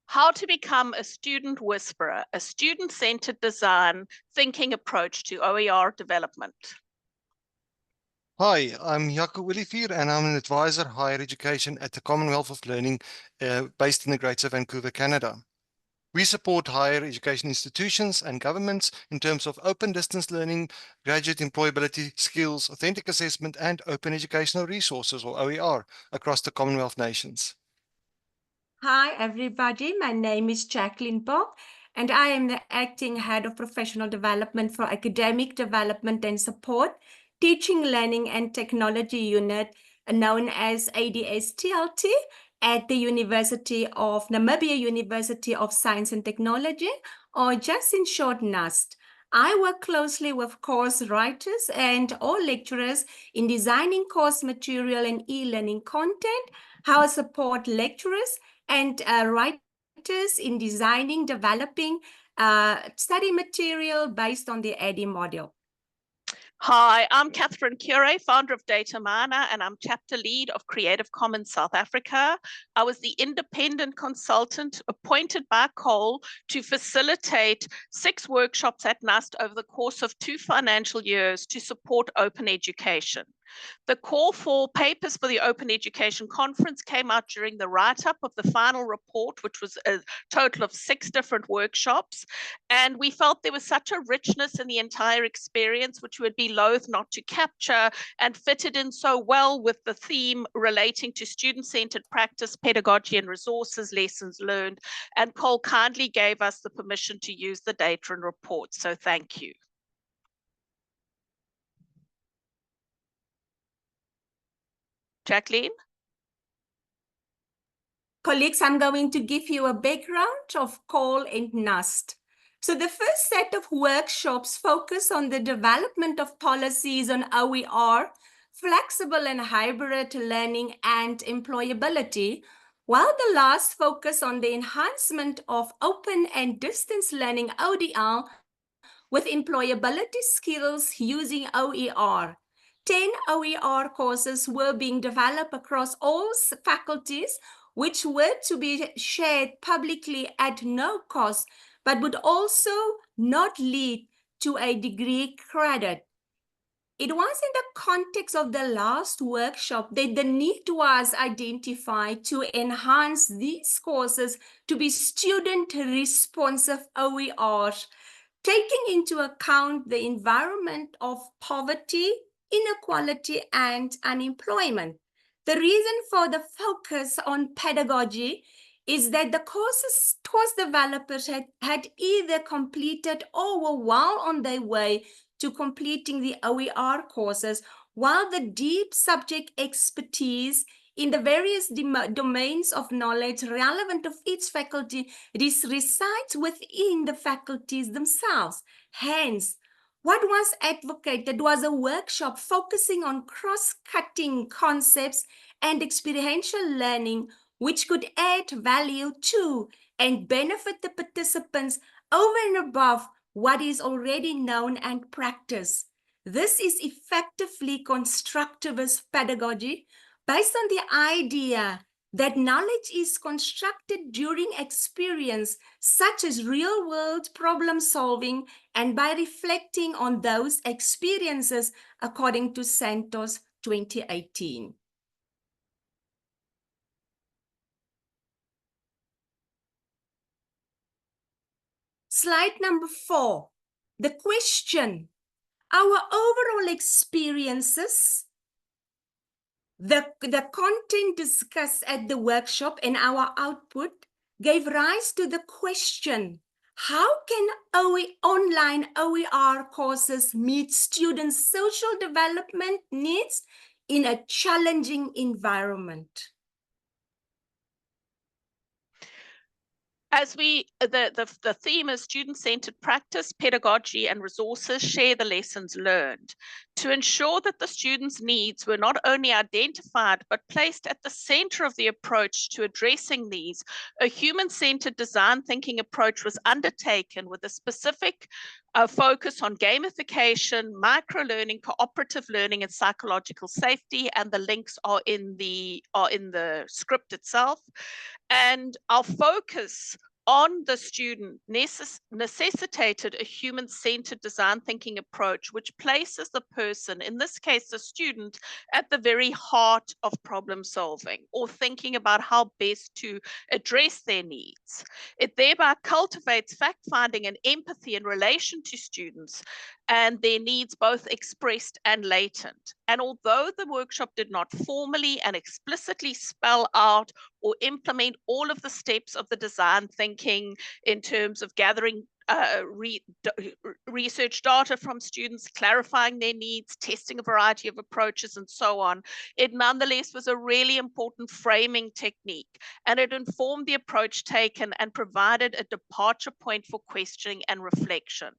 How to become a student whisperer, a student-centered design thinking approach to OER development. Hi, I'm Jako, Olivier, and I'm an advisor higher education at the Commonwealth of Learning based in the Greater Vancouver, Canada. We support higher education institutions and governments in terms of open distance learning, graduate employability, skills, authentic assessment, and open educational resources, or OER, across the Commonwealth nations. Hi, everybody. My name is Jacqueline Bock, and I am the Acting Head of Professional Development for Academic Development and Support, Teaching, Learning and Technology Unit, known as ADS-TLT, at the University of Namibia University of Science and Technology, or just in short, NUST. I work closely with course writers and all lecturers in designing course material and e-learning content, how I support lecturers and writers in designing, developing study material based on the AD module. Hi, I'm Kathryn Kure, founder of Data Miner, and I'm chapter lead of Creative Commons South Africa. I was the independent consultant appointed by Cole to facilitate 6 workshops at NUST over the course of 2 financial years to support open education. The call for papers for the Open Education Conference came out during the write-up of the final report, which was a total of 6 different workshops. And we felt there was such a richness in the entire experience, which we would be loath not to capture, and fitted in so well with the theme relating to student-centered practice, pedagogy, and resources, lessons learned. And Cole kindly gave us the permission to use the data and report. So thank you. Jacqueline? Colleagues, I'm going to give you a background of Cole and NUST. So the first set of workshops focus on the development of policies on OER, flexible and hybrid learning and employability, while the last focus on the enhancement of open and distance learning ODL with employability skills using OER. 10 OER courses were being developed across all faculties, which were to be shared publicly at no cost, but would also not lead to a degree credit. It was in the context of the last workshop that the need was identified to enhance these courses to be student-responsive OERs, taking into account the environment of poverty, inequality, and unemployment. The reason for the focus on pedagogy is that the course developers had either completed or were well on their way to completing the OER courses, while the deep subject expertise in the various domains of knowledge relevant of each faculty resides within the faculties themselves. Hence, what was advocated was a workshop focusing on cross-cutting concepts and experiential learning, which could add value to and benefit the participants over and above what is already known and practiced. This is effectively constructivist pedagogy based on the idea that knowledge is constructed during experience, such as real-world problem solving, and by reflecting on those experiences, according to Santos 2018. Slide number 4, the question. Our overall experiences, the content discussed at the workshop and our output gave rise to the question, how can online OER courses meet students' social development needs in a challenging environment? As the theme is student-centered practice, pedagogy, and resources share the lessons learned. To ensure that the students' needs were not only identified, but placed at the center of the approach to addressing these, a human-centered design thinking approach was undertaken with a specific A focus on gamification, micro-learning, cooperative learning, and psychological safety, and the links are in the script itself. And our focus on the student necessitated a human-centered design thinking approach, which places the person, in this case the student, at the very heart of problem solving or thinking about how best to address their needs. It thereby cultivates fact-finding and empathy in relation to students and their needs, both expressed and latent. And although the workshop did not formally and explicitly spell out or implement all of the steps of the design thinking in terms of gathering research data from students, clarifying their needs, testing a variety of approaches, and so on, it nonetheless was a really important framing technique, and it informed the approach taken and provided a departure point for questioning and reflection.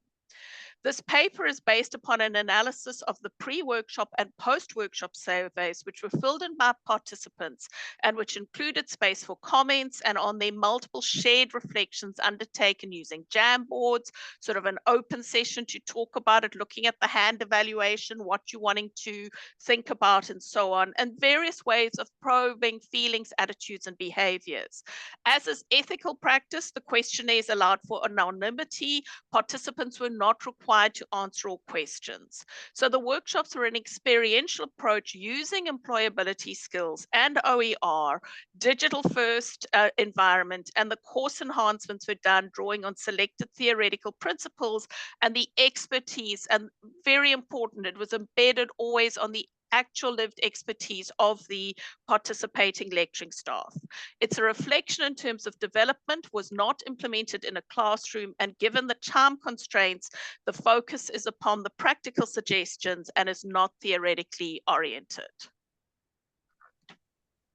This paper is based upon an analysis of the pre-workshop and post-workshop surveys, which were filled in by participants and which included space for comments and on their multiple shared reflections undertaken using Jamboards, sort of an open session to talk about it, looking at the hand evaluation, what you're wanting to think about, and so on, and various ways of probing feelings, attitudes, and behaviors. As is ethical practice, the questionnaires allowed for anonymity. Participants were not required to answer all questions. So the workshops were an experiential approach using employability skills and OER, digital first environment, and the course enhancements were done drawing on selected theoretical principles and the expertise, and very important, it was embedded always on the actual lived expertise of the participating lecturing staff. It's a reflection in terms of development, was not implemented in a classroom, and given the time constraints, the focus is upon the practical suggestions and is not theoretically oriented.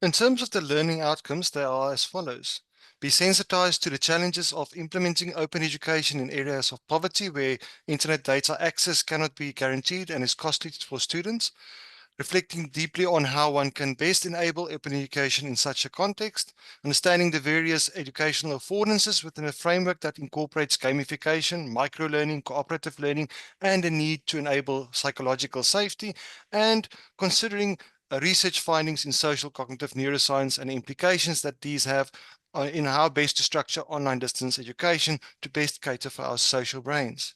In terms of the learning outcomes, they are as follows. Be sensitized to the challenges of implementing open education in areas of poverty where internet data access cannot be guaranteed and is costly for students. Reflecting deeply on how one can best enable open education in such a context, understanding the various educational affordances within a framework that incorporates gamification, micro-learning, cooperative learning, and the need to enable psychological safety, and considering research findings in social cognitive neuroscience and implications that these have in how best to structure online distance education to best cater for our social brains.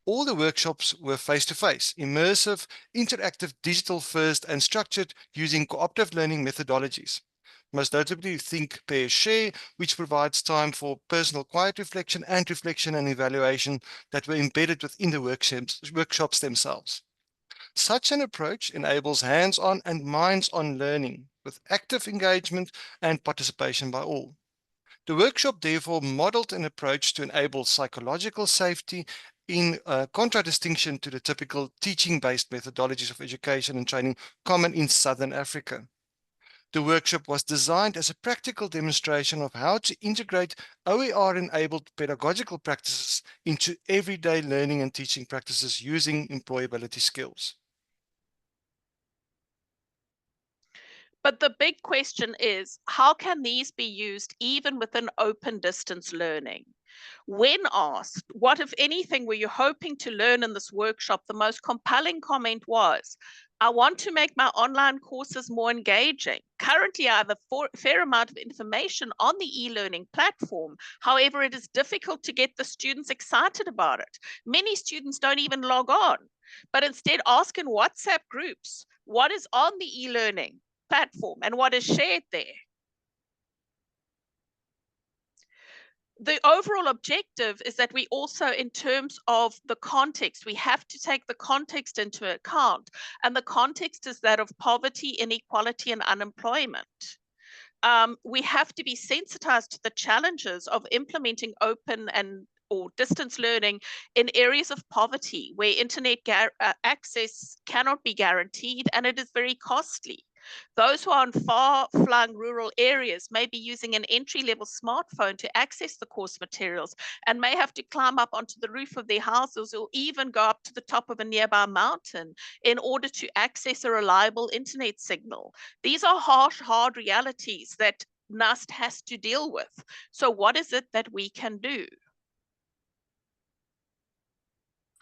All the workshops were face-to-face, immersive, interactive, digital-first, and structured using cooperative learning methodologies. Most notably, think, pair, share, which provides time for personal quiet reflection and evaluation that were embedded within the workshops themselves. Such an approach enables hands-on and minds-on learning with active engagement and participation by all. The workshop therefore modeled an approach to enable psychological safety in contradistinction to the typical teaching-based methodologies of education and training common in Southern Africa. The workshop was designed as a practical demonstration of how to integrate OER-enabled pedagogical practices into everyday learning and teaching practices using employability skills. But the big question is, how can these be used even within open distance learning? When asked, what, if anything, were you hoping to learn in this workshop, the most compelling comment was, I want to make my online courses more engaging. Currently, I have a fair amount of information on the e-learning platform. However, it is difficult to get the students excited about it. Many students don't even log on, but instead ask in WhatsApp groups, what is on the e-learning platform and what is shared there? The overall objective is that we also, in terms of the context, we have to take the context into account. And the context is that of poverty, inequality, and unemployment. We have to be sensitized to the challenges of implementing open or distance learning in areas of poverty where internet access cannot be guaranteed and it is very costly. Those who are in far-flung rural areas may be using an entry-level smartphone to access the course materials and may have to climb up onto the roof of their houses or even go up to the top of a nearby mountain in order to access a reliable internet signal. These are harsh, hard realities that NUST has to deal with. So what is it that we can do?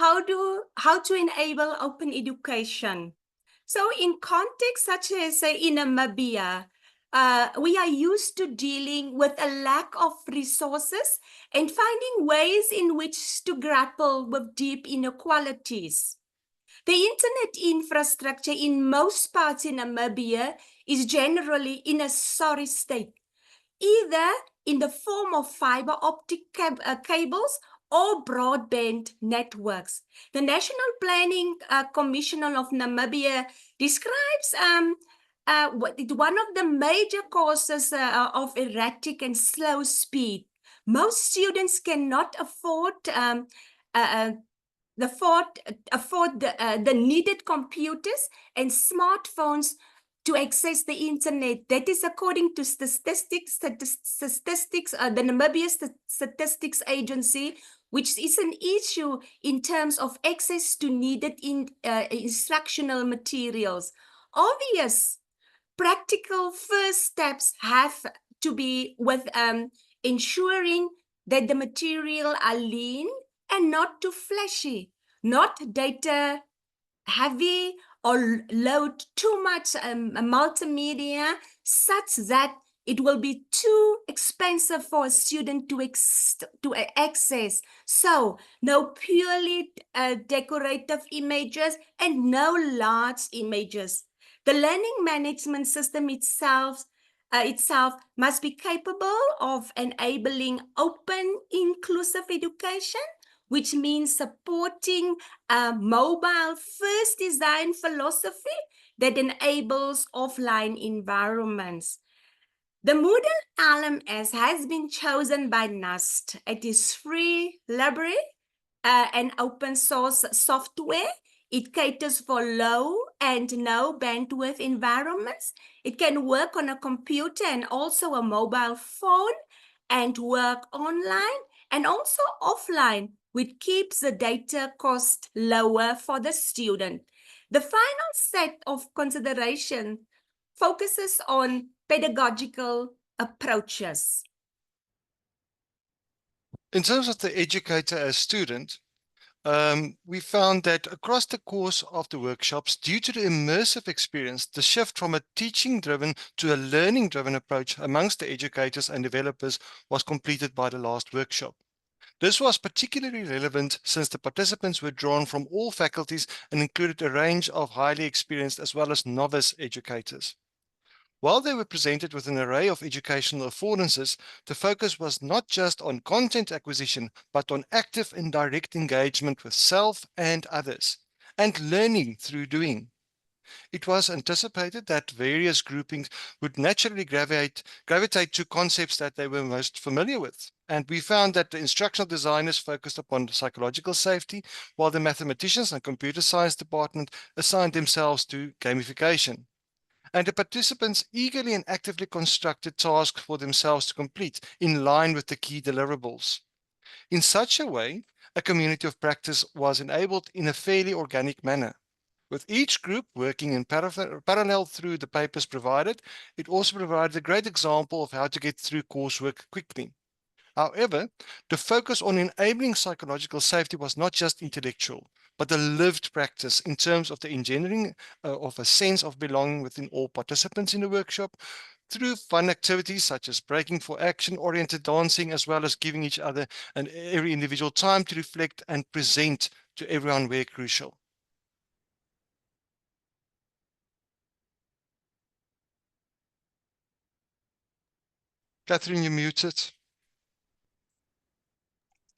how to enable open education. So in contexts such as in Namibia, we are used to dealing with a lack of resources and finding ways in which to grapple with deep inequalities. The internet infrastructure in most parts in Namibia is generally in a sorry state, either in the form of fiber optic cables or broadband networks. The National Planning Commission of Namibia describes one of the major causes of erratic and slow speed. Most students cannot afford the needed computers and smartphones to access the internet. That is according to statistics, the Namibia Statistics Agency, which is an issue in terms of access to needed instructional materials. Obvious practical first steps have to be with ensuring that the material are lean and not too flashy, not data heavy or load too much multimedia such that it will be too expensive for a student to access. So no purely decorative images and no large images. The learning management system itself must be capable of enabling open, inclusive education, which means supporting a mobile-first design philosophy that enables offline environments. The Moodle LMS has been chosen by NUST. It is free library and open source software. It caters for low and no bandwidth environments. It can work on a computer and also a mobile phone and work online and also offline, which keeps the data cost lower for the student. The final set of consideration focuses on pedagogical approaches. In terms of the educator as student, we found that across the course of the workshops, due to the immersive experience, the shift from a teaching-driven to a learning-driven approach amongst the educators and developers was completed by the last workshop. This was particularly relevant since the participants were drawn from all faculties and included a range of highly experienced as well as novice educators. While they were presented with an array of educational affordances, the focus was not just on content acquisition, but on active and direct engagement with self and others, and learning through doing. It was anticipated that various groupings would naturally gravitate to concepts that they were most familiar with. And we found that the instructional designers focused upon psychological safety, while the mathematicians and computer science department assigned themselves to gamification. And the participants eagerly and actively constructed tasks for themselves to complete in line with the key deliverables. In such a way, a community of practice was enabled in a fairly organic manner. With each group working in parallel through the papers provided, it also provided a great example of how to get through coursework quickly. However, the focus on enabling psychological safety was not just intellectual, but a lived practice in terms of the engendering of a sense of belonging within all participants in the workshop through fun activities such as breaking for action-oriented dancing, as well as giving each other and every individual time to reflect and present to everyone where crucial. Kathryn, you're muted.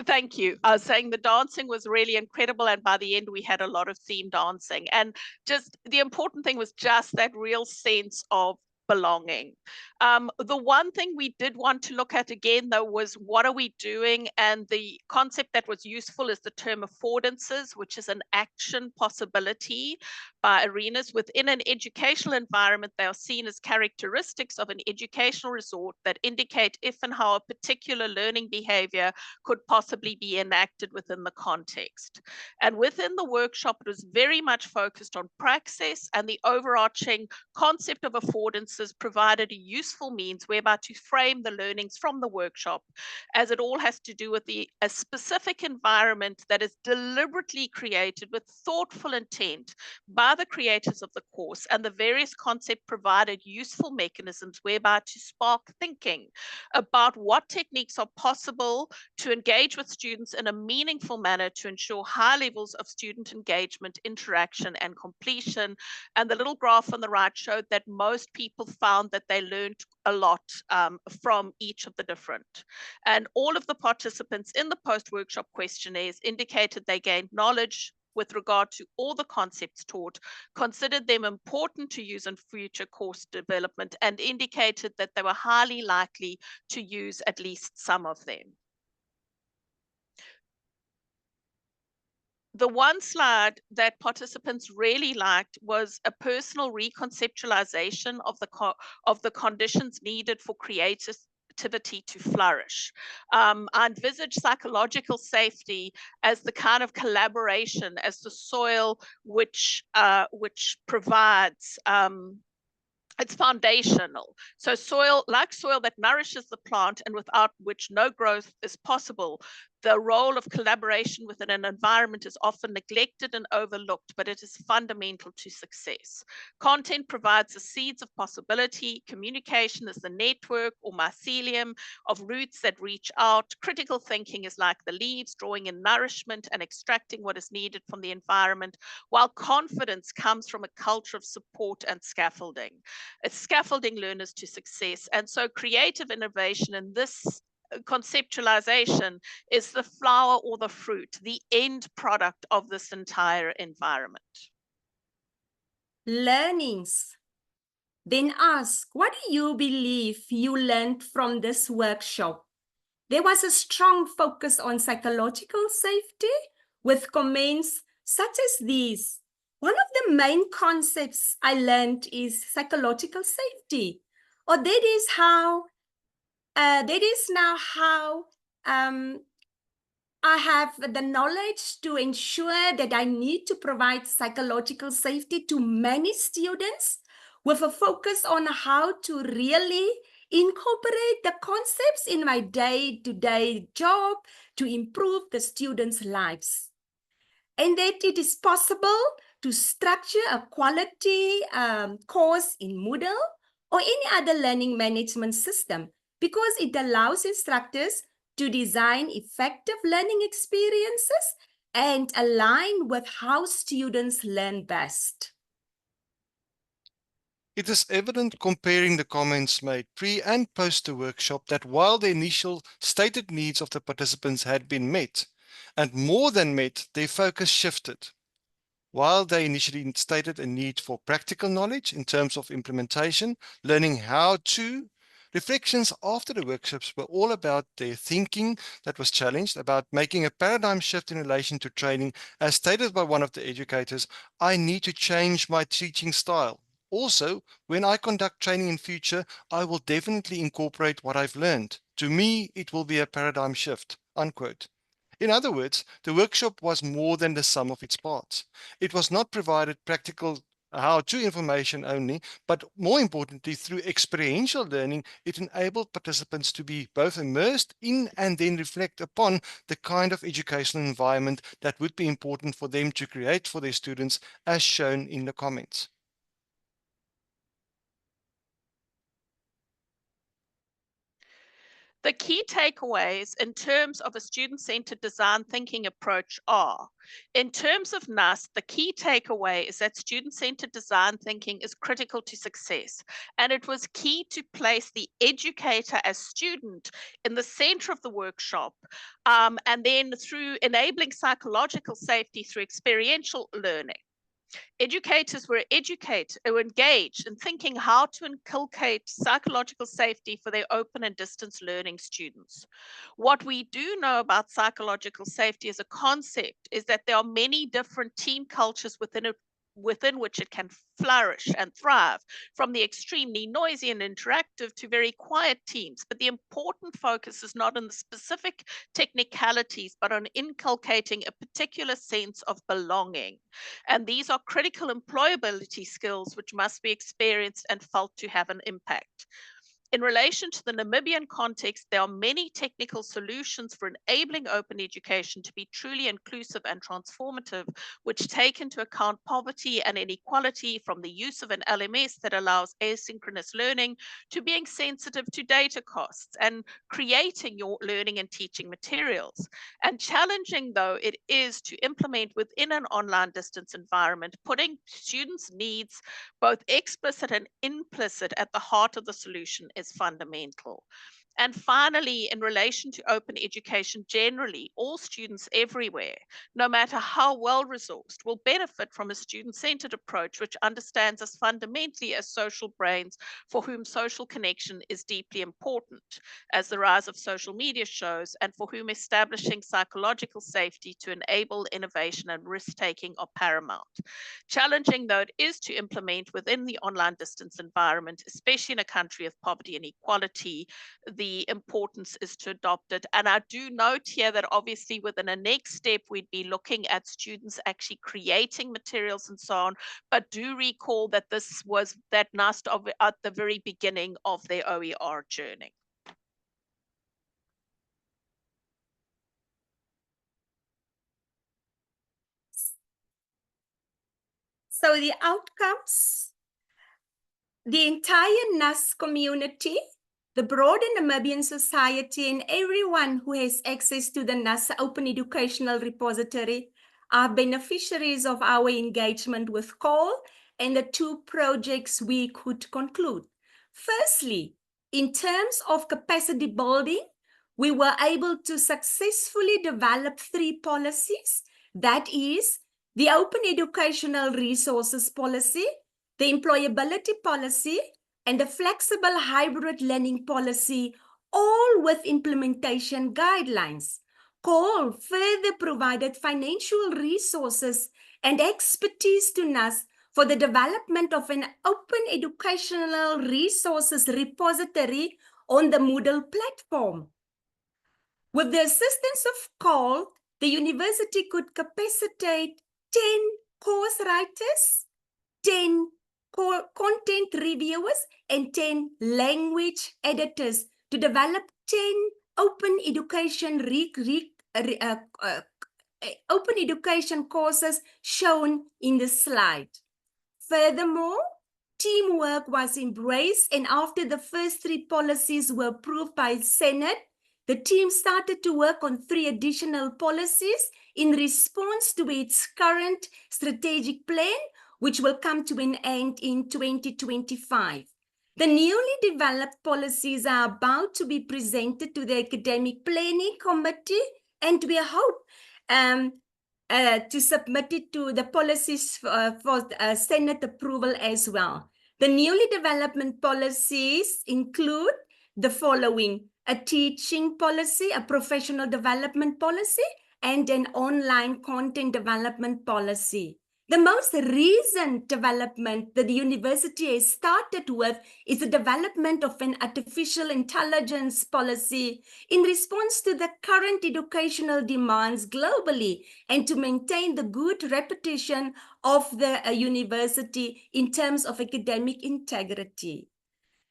Thank you. I was saying the dancing was really incredible, and by the end we had a lot of theme dancing, and just the important thing was just that real sense of belonging. The one thing we did want to look at again, though, was what are we doing? And the concept that was useful is the term affordances, which is an action possibility by arenas within an educational environment. They are seen as characteristics of an educational resort that indicate if and how a particular learning behavior could possibly be enacted within the context. And within the workshop, it was very much focused on praxis and the overarching concept of affordances audiences provided a useful means whereby to frame the learnings from the workshop, as it all has to do with a specific environment that is deliberately created with thoughtful intent by the creators of the course, and the various concepts provided useful mechanisms whereby to spark thinking about what techniques are possible to engage with students in a meaningful manner to ensure high levels of student engagement, interaction, and completion. And the little graph on the right showed that most people found that they learned a lot from each of the different. And all of the participants in the post-workshop questionnaires indicated they gained knowledge with regard to all the concepts taught, considered them important to use in future course development, and indicated that they were highly likely to use at least some of them. The one slide that participants really liked was a personal reconceptualization of the conditions needed for creativity to flourish. I envisage psychological safety as the kind of collaboration, as the soil which provides. It's foundational. So soil, like soil that nourishes the plant and without which no growth is possible, the role of collaboration within an environment is often neglected and overlooked, but it is fundamental to success. Content provides the seeds of possibility. Communication is the network or mycelium of roots that reach out. Critical thinking is like the leaves, drawing in nourishment and extracting what is needed from the environment, while confidence comes from a culture of support and scaffolding. It's scaffolding learners to success. And so creative innovation in this conceptualization is the flower or the fruit, the end product of this entire environment. Learnings. Then ask, what do you believe you learned from this workshop? There was a strong focus on psychological safety with comments such as these. One of the main concepts I learned is psychological safety, or that is now how I have the knowledge to ensure that I need to provide psychological safety to many students with a focus on how to really incorporate the concepts in my day-to-day job to improve the students' lives. And that it is possible to structure a quality course in Moodle or any other learning management system, because it allows instructors to design effective learning experiences and align with how students learn best. It is evident comparing the comments made pre and post the workshop that while the initial stated needs of the participants had been met, and more than met, their focus shifted. While they initially stated a need for practical knowledge in terms of implementation, learning how to, reflections after the workshops were all about their thinking that was challenged, about making a paradigm shift in relation to training. As stated by one of the educators, I need to change my teaching style. Also, when I conduct training in future, I will definitely incorporate what I've learned. To me, it will be a paradigm shift, unquote. In other words, the workshop was more than the sum of its parts. It was not provided practical how-to information only, but more importantly, through experiential learning, it enabled participants to be both immersed in and then reflect upon the kind of educational environment that would be important for them to create for their students, as shown in the comments. The key takeaways in terms of a student-centered design thinking approach are, in terms of NUST, the key takeaway is that student-centered design thinking is critical to success, and it was key to place the educator as student in the center of the workshop, and then through enabling psychological safety through experiential learning. Educators were engaged in thinking how to inculcate psychological safety for their open and distance learning students. What we do know about psychological safety as a concept is that there are many different team cultures within a within which it can flourish and thrive, from the extremely noisy and interactive to very quiet teams. But the important focus is not on the specific technicalities, but on inculcating a particular sense of belonging. And these are critical employability skills which must be experienced and felt to have an impact. In relation to the Namibian context, there are many technical solutions for enabling open education to be truly inclusive and transformative, which take into account poverty and inequality, from the use of an LMS that allows asynchronous learning to being sensitive to data costs and creating your learning and teaching materials. And challenging though it is to implement within an online distance environment, putting students' needs, both explicit and implicit, at the heart of the solution is fundamental. And finally, in relation to open education generally, all students everywhere, no matter how well-resourced, will benefit from a student-centered approach which understands us fundamentally as social brains for whom social connection is deeply important, as the rise of social media shows, and for whom establishing psychological safety to enable innovation and risk-taking are paramount. Challenging though it is to implement within the online distance environment, especially in a country of poverty and inequality, the importance is to adopt it. And I do note here that obviously within a next step, we'd be looking at students actually creating materials and so on, but do recall that this was that NUST at the very beginning of their OER journey. So the outcomes, the entire NUST community, the broader Namibian society, and everyone who has access to the NUST Open Educational Repository are beneficiaries of our engagement with CALL and the two projects we could conclude. Firstly, in terms of capacity building, we were able to successfully develop 3 policies. That is the Open Educational Resources Policy, the Employability Policy, and the Flexible Hybrid Learning Policy, all with implementation guidelines. CALL further provided financial resources and expertise to NUST for the development of an open educational resources repository on the Moodle platform. With the assistance of CALL, the university could capacitate 10 course writers, 10 content reviewers, and 10 language editors to develop 10 open education open education courses shown in the slide. Furthermore, teamwork was embraced, and after the first 3 policies were approved by Senate, the team started to work on 3 additional policies in response to its current strategic plan, which will come to an end in 2025. The newly developed policies are about to be presented to the Academic Planning Committee, and we hope to submit it to the policies for Senate approval as well. The newly developed policies include the following: a teaching policy, a professional development policy, and an online content development policy. The most recent development that the university has started with is the development of an artificial intelligence policy in response to the current educational demands globally and to maintain the good reputation of the university in terms of academic integrity.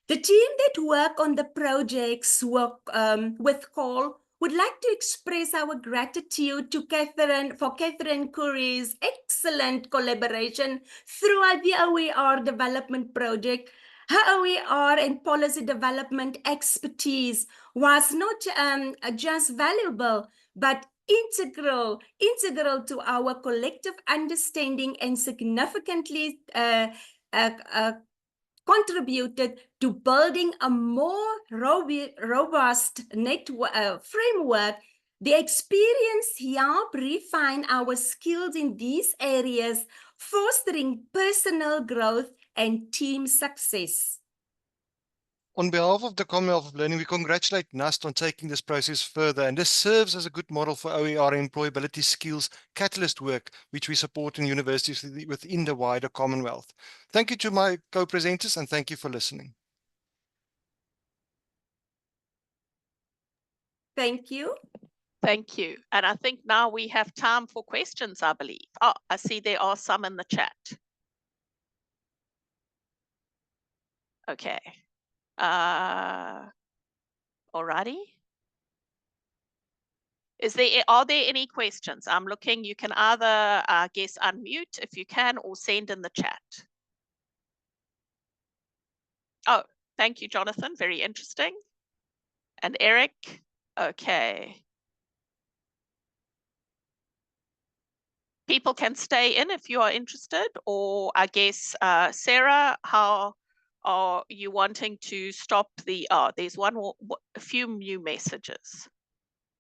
The team that work on the projects with CALL would like to express our gratitude to Kathryn for Kure's excellent collaboration throughout the OER development project. Her OER and policy development expertise was not just valuable, but integral to our collective understanding, and significantly contributed to building a more robust framework. The experience helped refine our skills in these areas, fostering personal growth and team success. On behalf of the Commonwealth of Learning, we congratulate NUST on taking this process further, and this serves as a good model for OER employability skills catalyst work, which we support in universities within the wider Commonwealth. Thank you to my co-presenters, and thank you for listening. Thank you. Thank you. And I think now we have time for questions, I believe. Oh, I see there are some in the chat. Okay. Alrighty. Are there any questions? I'm looking, you can either, I guess, unmute if you can, or send in the chat. Oh, thank you, Jonathan. Very interesting. And Eric, okay. People can stay in if you are interested, or I guess, Sarah, how are you wanting to stop the, there's a few new messages.